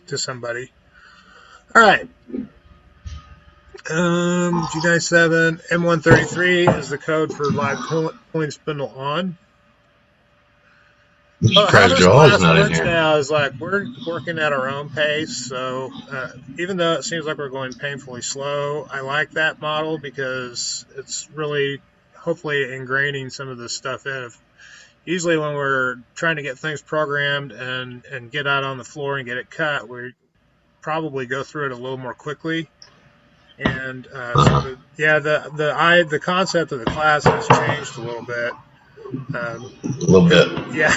to somebody. All right. G97 M133 is the code for live coin spindle on. So how Surprised this Jaws class not in works here. now is like we're working at our own pace. So even though it seems like we're going painfully slow, I like that model because it's really hopefully ingraining some of this stuff in. Usually when we're trying to get things programmed and get out on the floor and get it cut, we probably go through it a little more quickly. And the concept of the class has changed a little bit. A little bit. Yeah,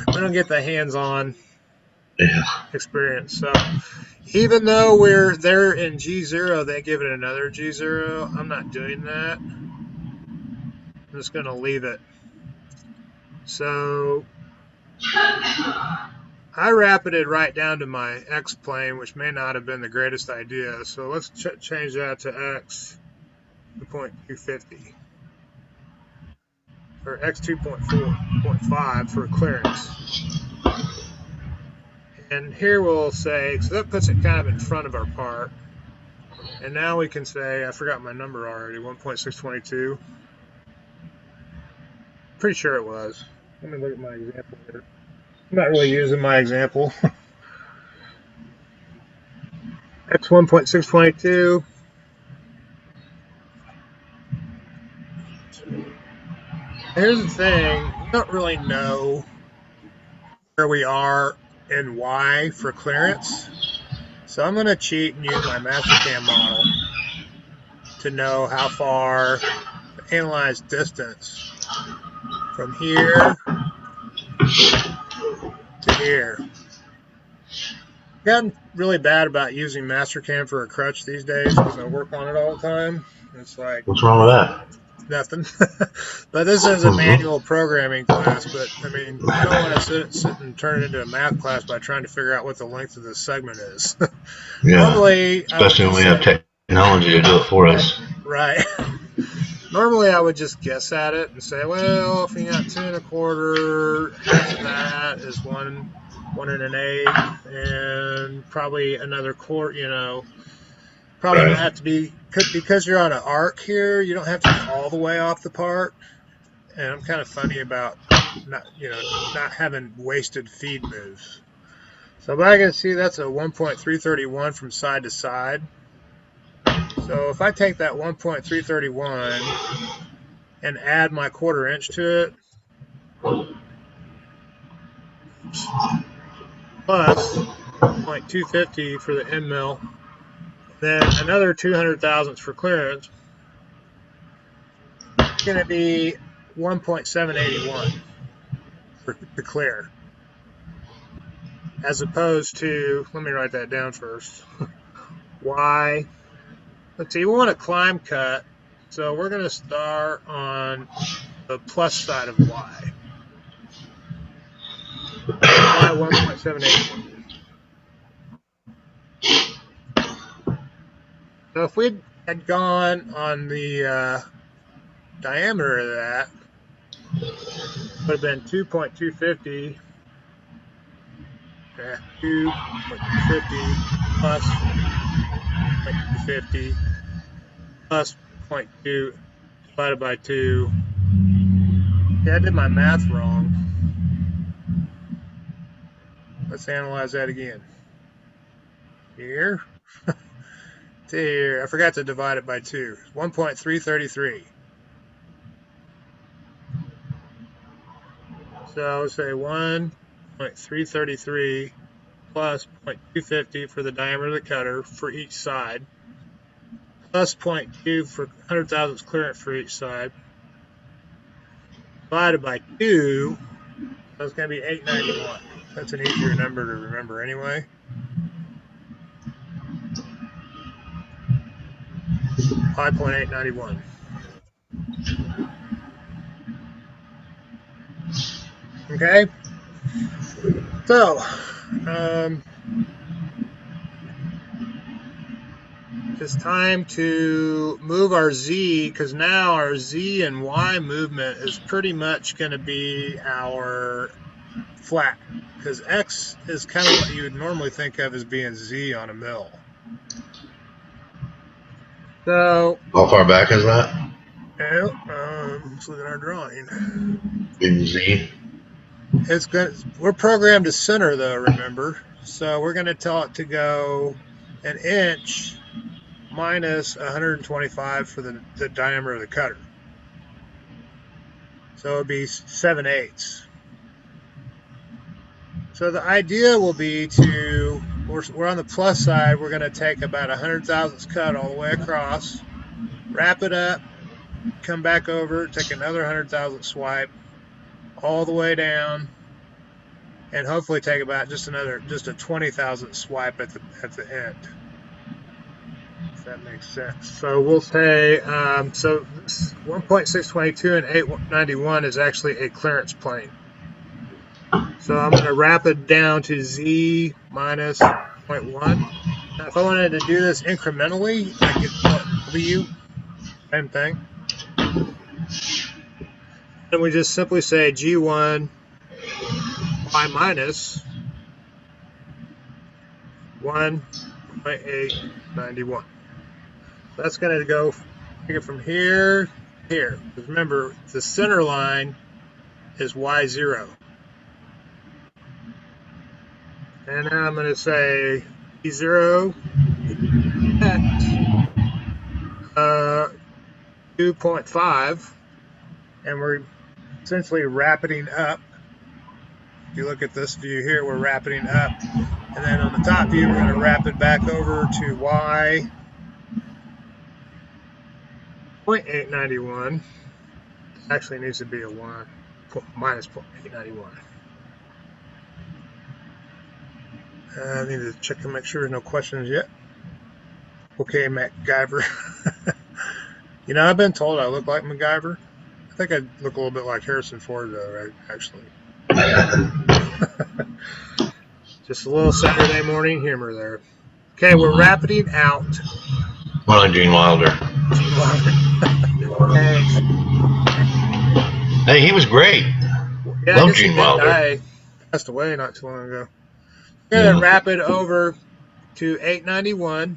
we don't get the hands-on experience. So even though they're in G0, they give it another G0. I'm not doing that. I'm just going to leave it. So I rapided right down to my X plane, which may not have been the greatest idea. So let's change that to X 2.250 or X 2.4.5 for clearance. And here we'll say, so that puts it kind of in front of our part. And now we can say, I forgot my number already, 1.622. Pretty sure it was. Let me look at my example here. I'm not really using my example. X 1.622. Here's the thing, we don't really know where we are and why for clearance. So I'm going to cheat and use my Mastercam model to know how far to analyze distance from here to here. I've gotten really bad about using Mastercam for a crutch these days because I work on it all the time. It's like, what's wrong with that? Nothing. But this is a manual programming class. But I mean, I don't want to sit and turn it into a math class by trying to figure out what the length of this segment is. Yeah. Normally, especially when we have technology to do it for us. Right. Normally, I would just guess at it and say, well, if you got 2 1/4, half of that is 1 1 1/8, and probably another quarter. Probably don't have to be, because you're on an arc here, you don't have to be all the way off the part. And I'm kind of funny about not having wasted feed moves. So but I can see that's a 1.331 from side to side. So if I take that 1.331 and add my 1/4 inch to it, plus 0.250 for the end mill, then another 200 thousandths for clearance, it's going to be 1.781 for the clear. As opposed to, let me write that down first. Y, let's see, we want a climb cut, so we're going to start on the plus side of Y. Y 1.781. So if we had gone on the diameter of that, it would have been 2.250. 2.250 plus 0.250 plus 0.2 divided by 2. Yeah, I did my math wrong. Let's analyze that again. Here to here. I forgot to divide it by 2. 1.333. So I would say 1.333 plus 0.250 for the diameter of the cutter for each side, plus 0.2 for 100 thousandths clearance for each side, divided by 2, so it's going to be 891. That's an easier number to remember anyway. $5.891. Okay, so it's time to move our Z, because now our Z and Y movement is pretty much going to be our flat because X is kind of what you would normally think of as being Z on a mill. So how far back is that? let's look at our drawing. In Z. It's good. We're programmed to center though, remember? So we're going to tell it to go an inch minus 125 for the diameter of the cutter. So it would be 7/8. So the idea will be we're on the plus side, we're going to take about 100 thousandths cut all the way across, wrap it up, come back over, take another 100 thousandth swipe all the way down, and hopefully take about just a 20 thousandth swipe at the end. If that makes sense. So we'll say, so 1.622 and 891 is actually a clearance plane. So I'm going to wrap it down to Z minus 0.1. Now, if I wanted to do this incrementally, I could put W, same thing. And we just simply say G1 Y minus 1.891. That's going to go take it from here to here. Because remember, the center line is Y0. And now I'm going to say E0 X 2.5, and we're essentially wrapping up. If you look at this view here, we're wrapping up, and then on the top view, we're going to wrap it back over to Y 0.891. Actually needs to be a 1 minus 0.891. I need to check and make sure there's no questions yet. Okay, MacGyver. You know, I've been told I look like MacGyver. I think I look a little bit like Harrison Ford, though, right? Actually. Just a little Saturday morning humor there. Okay, we're wrapping out. More like Gene Wilder. Gene Wilder. Hey, he was great. Yeah, love Gene Wilder. He passed away not too long ago. We're going to wrap it over to 891.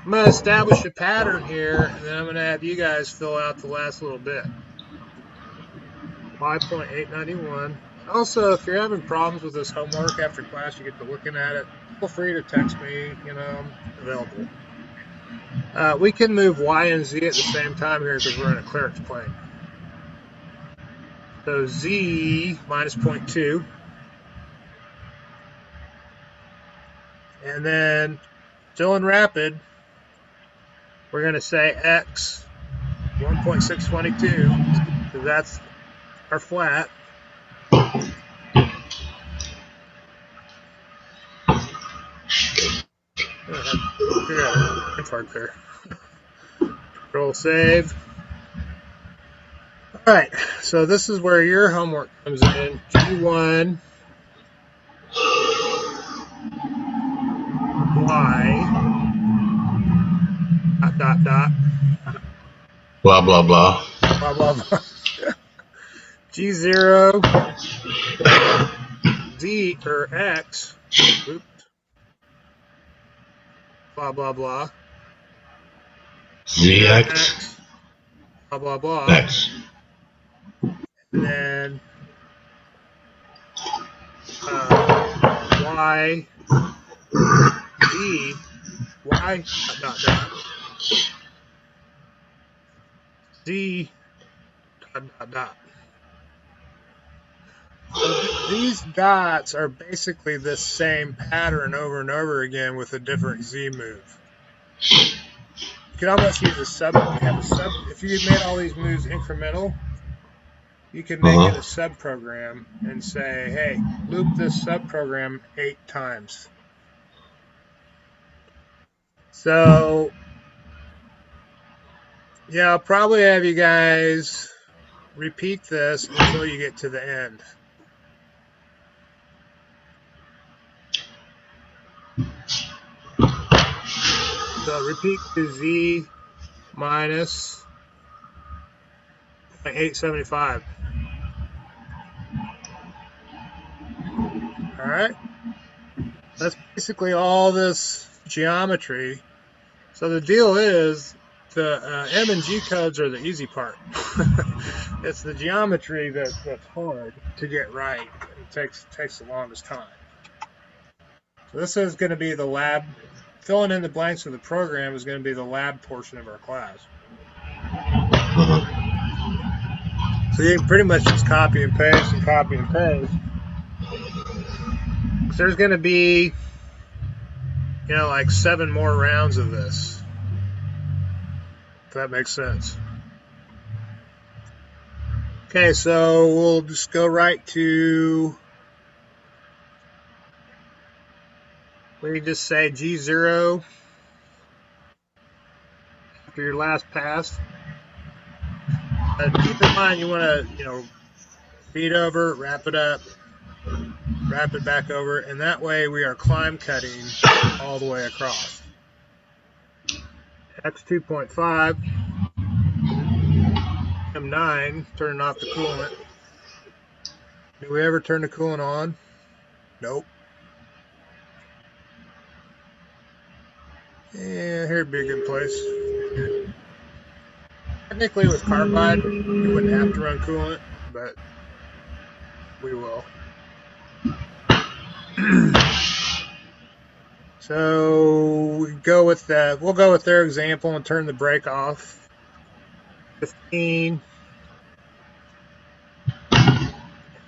I'm going to establish a pattern here, and then I'm going to have you guys fill out the last little bit. 5.891. Also, if you're having problems with this homework after class, you get to looking at it, feel free to text me. You know, I'm available. We can move Y and Z at the same time here because we're in a clearance plane. So Z minus 0.2. And then, still in rapid, we're going to say X 1.622, because that's our flat. Infarct there. Control save. All right, so this is where your homework comes in. G1 Y dot blah blah blah blah blah blah. G0 Z or X. Oops. Blah blah blah. ZX. Blah blah blah. X. And then Y Z Y dot Z dot. So these dots are basically the same pattern over and over again with a different Z move. You could almost use a sub. If you made all these moves incremental, you can make it a sub program and say, hey, loop this sub program 8 times. So yeah, I'll probably have you guys repeat this until you get to the end. So repeat to Z minus 0.875. right, that's basically all this geometry. So the deal is the M and G codes are the easy part. It's the geometry that's hard to get right. It takes the longest time. So this is going to be the lab. Filling in the blanks of the program is going to be the lab portion of our class. So you can pretty much just copy and paste and copy and paste. So there's going to be, like 7 more rounds of this. If that makes sense. Okay, so we'll just go right to, we just say G0 after your last pass. Keep in mind you want to, feed over, wrap it up, wrap it back over, and that way we are climb cutting all the way across. X2.5, M9, turning off the coolant. Do we ever turn the coolant on? Nope. Yeah, here'd be a good place. Technically with carbide, you wouldn't have to run coolant, but we will. So we'll go with their example and turn the brake off. 15,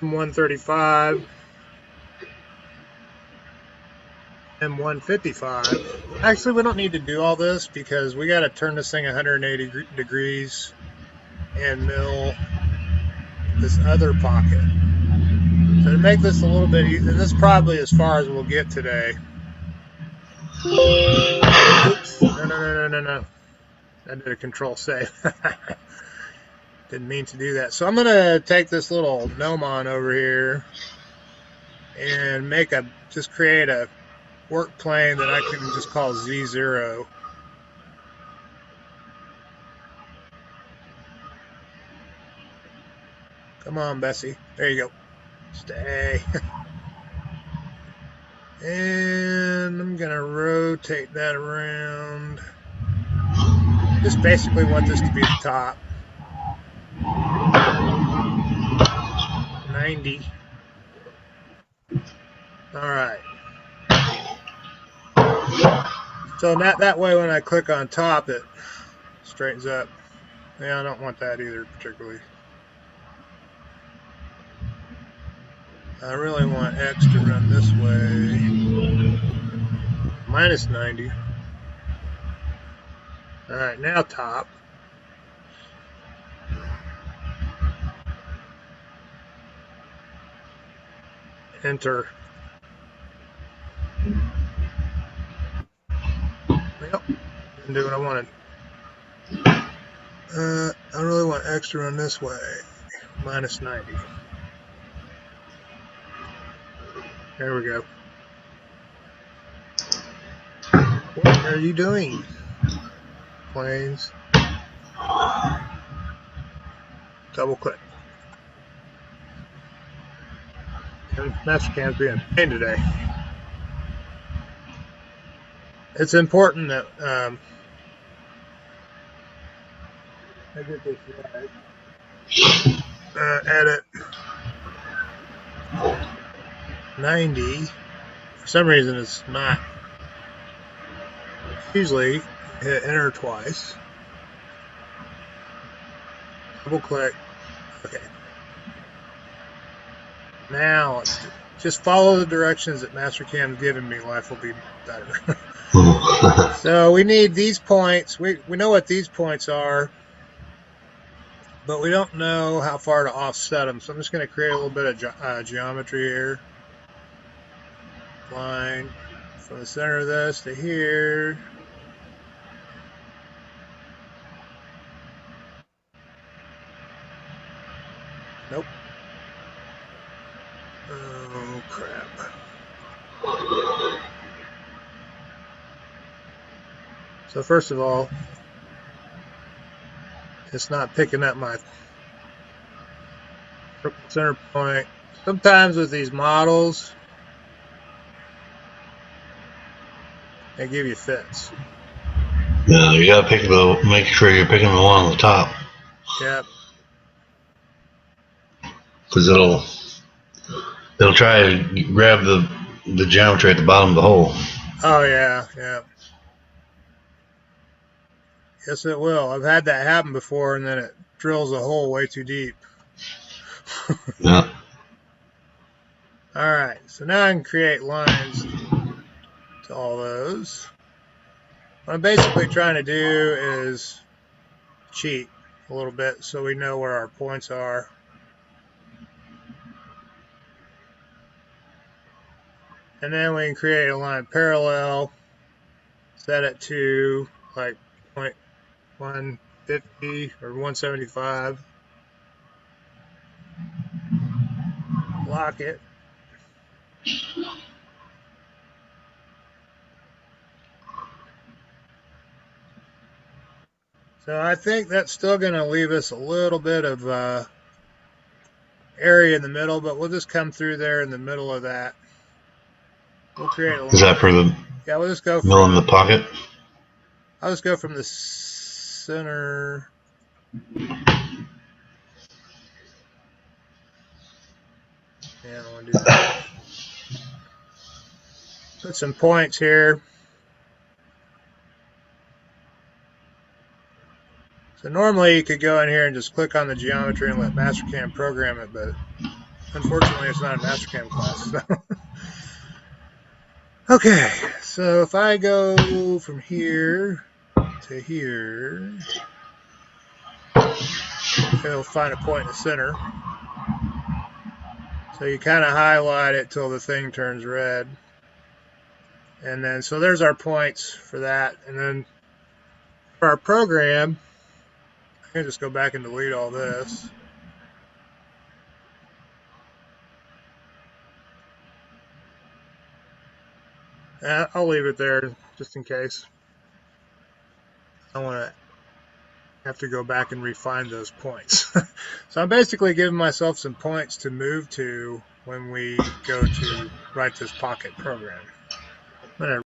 M135, M155. Actually, we don't need to do all this because we got to turn this thing 180 degrees and mill this other pocket. So to make this a little bit easier, and this is probably as far as we'll get today. Oops, no. I did a control save. Didn't mean to do that. So I'm going to take this little gnomon over here and just create a work plane that I can just call Z0. Come on, Bessie. There you go. Stay. And I'm going to rotate that around. Just basically want this to be the top. 90. All right. So that way when I click on top, it straightens up. Yeah, I don't want that either particularly. I really want X to run this way. Minus 90. All right, now top. Enter. Yep, didn't do what I wanted. I really want X to run this way. Minus 90. There we go. What are you doing? Planes. Double click. And Mastercam's being a pain today. It's important that I get this right. Edit 90. For some reason it's not. Usually hit enter twice. Double click. Okay. Now let's just follow the directions that Mastercam's given me. Life will be better. So we need these points. We know what these points are, but we don't know how far to offset them. So I'm just going to create a little bit of geometry here. Line from the center of this to here. Nope. Oh, crap. So first of all, it's not picking up my center point. Sometimes with these models, they give you fits. Yeah, you gotta make sure you're picking the one on the top. Yep. Because it'll try to grab the geometry at the bottom of the hole. Oh yeah, yeah. Yes, it will. I've had that happen before, and then it drills a hole way too deep. Yeah. All right, so now I can create lines to all those. What I'm basically trying to do is cheat a little bit so we know where our points are. And then we can create a line parallel, set it to like 0.150 or 175. Lock it. So I think that's still going to leave us a little bit of area in the middle, but we'll just come through there in the middle of that. We'll create a line. Is that for the Yeah, we'll just go middle in the pocket? I'll just go from the center. Yeah, I want to do that. Put some points here. So normally you could go in here and just click on the geometry and let Mastercam program it, but unfortunately it's not a Mastercam class. So. Okay, so if I go from here to here, it'll find a point in the center. So you kind of highlight it till the thing turns red. And then, so there's our points for that. And then for our program, I can just go back and delete all this. I'll leave it there just in case. I want to have to go back and refine those points. So I'm basically giving myself some points to move to when we go to write this Pocket program. I'm going to